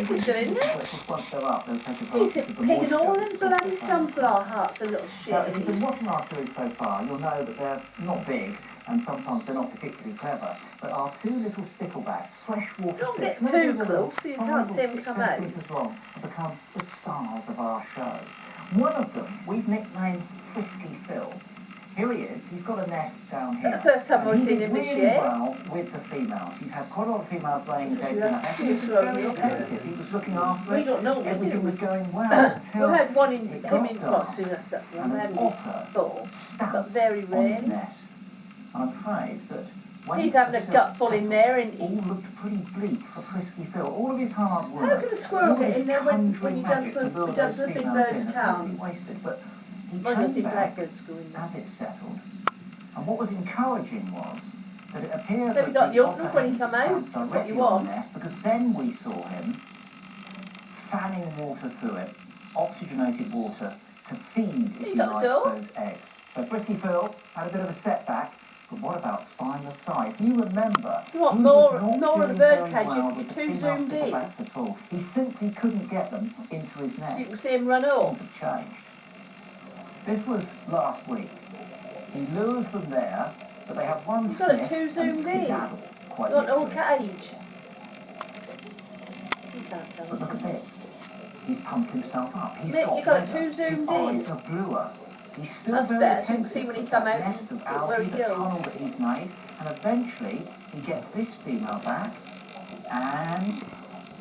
Is he still in there? Once they're up, they'll take He's advantage of the picking all moisture. them bloody sunflower hearts, the little Now, if shit. you've been watching our series so far, you'll know that they're not big, and sometimes they're not particularly clever, but our two little sticklebacks, freshwater Don't get fish, too maybe close so you can't see them come out. long, have become the stars of our show. One of them we've nicknamed Frisky Phil. Here he is. He's got a nest down here. Is that the first time I've seen him this really year? well with the females. He's had quite a lot of females laying his eggs in You the have nest. to He was throw very me. attentive. He was looking after We it. don't know, Everything we? was going well. We had one in it him got in dark, quite soon as that one. and We an had him otter before, but stamped very on his rare. nest. I'm afraid that when He's having a gutful in there, and all looked pretty bleak for Frisky Phil. All of his hard work. how can a squirrel all get his in there when conjuring you done magic so to lure you done those so the big females birds in are can't? totally wasted. But he Mine came was in back blackbirds going there. as it settled. And what was encouraging was that it appeared Then we that got the the otter uplift when he hadn't come out. stamped That's what directly you on want. the nest, because then we saw him fanning water through it, oxygenated water, to feed, if you got the like, door? those eggs. So Frisky Phil had a bit of a setback, but what about spineless side? You remember, You want he more- was not more of the doing bird very cage, well you're with the too female zoomed in. sticklebacks at all. He simply couldn't get them into his So nest. you can see him run off. Things have changed. This was last week. He lures them there, but they have one You've got it sniff too and zoomed in. skedaddle, quite You want the whole literally. cage. You can't tell But look us. at this. He's pumped himself up. He's Mick, got you got it weather. too zoomed His in. eyes are bluer. He's still That's very better, so you can attentive see when he to come that out nest and of get where algae, he the goes. tunnel that he's made, and eventually he gets this female back, and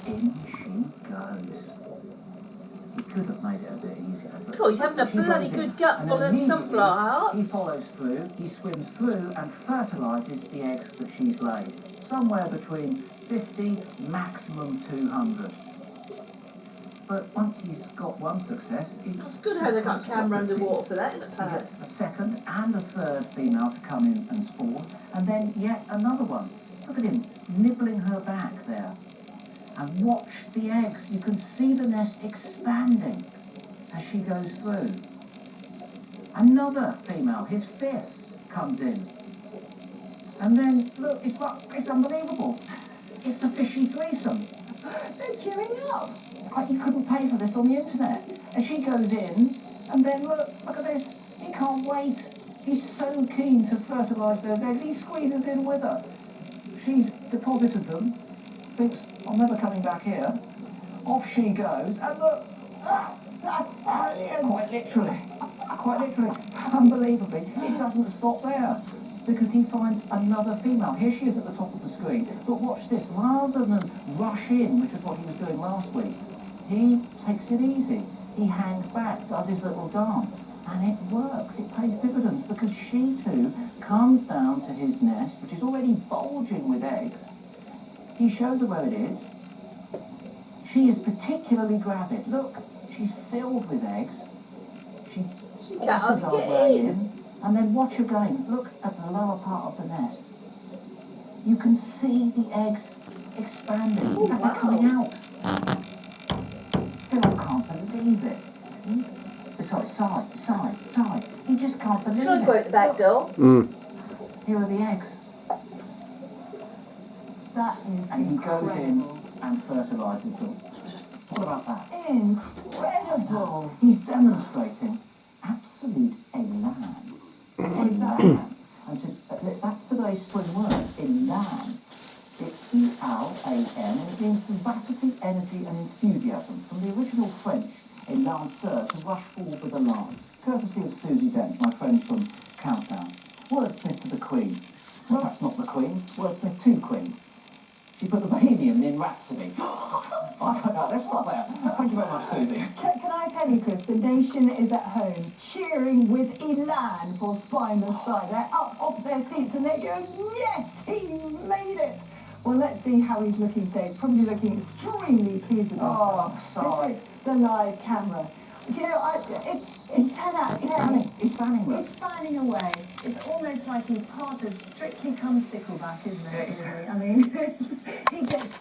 in she goes. He could have made it a bit easier. But Cool, he's having a she goes bloody in, good gut and full then of immediately sunflower hearts. He follows through, he swims through and fertilises the eggs that she's laid. Somewhere between 50, maximum 200. But once he's got one success, That's good how they got a camera underwater for that, isn't it, he Pat? gets a second and a third female to come in and spawn, and then yet another one. Look at him nibbling her back there. And watch the eggs. You can see the nest expanding as she goes through. Another female, his fifth, comes in. And then, look, it's unbelievable. It's a fishy threesome. They're queuing up. Like you couldn't pay for this on the internet. And she goes in, and then look at this. He can't wait. He's so keen to fertilise those eggs. He squeezes in with her. She's deposited them, thinks, I'm never coming back here. Off she goes, and look, that's brilliant. Quite literally, unbelievably, it doesn't stop there. Because he finds another female. Here she is at the top of the screen. But watch this, rather than rush in, which is what he was doing last week, he takes it easy. He hangs back, does his little dance, and it works. It pays dividends because she too comes down to his nest, which is already bulging with eggs. He shows her where it is. She is particularly gravid. Look, she's filled with eggs. She can't forces her get way in. in. And then watch again. Look at the lower part of the nest. You can see the eggs expanding. Oh, They're wow. coming out. Phil can't believe it. Sorry, side. He just can't believe Should I it. go out the back door? Here are the eggs. That is And he goes in incredible. and fertilises them. What about that? Incredible. He's demonstrating absolute elan. Elan. And that's today's spring word, elan. It's E-L-A-N, and it means vivacity, energy, and enthusiasm. From the original French, élanceur, to rush forward with a lance. Courtesy of Susie Dent, my friend from Countdown. Wordsmith to the Queen. Well, that's not the Queen. Wordsmith to Queen. She put the Bohemian in Rhapsody. I don't know, let's stop there. Thank you very much, Susie. Can I tell you, Chris, the nation is at home cheering with elan for Spineless Side. They're up off their seats and they're going, yes, he made it. Well, let's see how he's looking today. He's probably looking extremely pleased with himself. sorry. This is the live camera. Do you know, it's 10 out of 10. He's fanning them. He's fanning away. It's almost like he's part of Strictly Come Stickleback, isn't it, really? I mean, he gets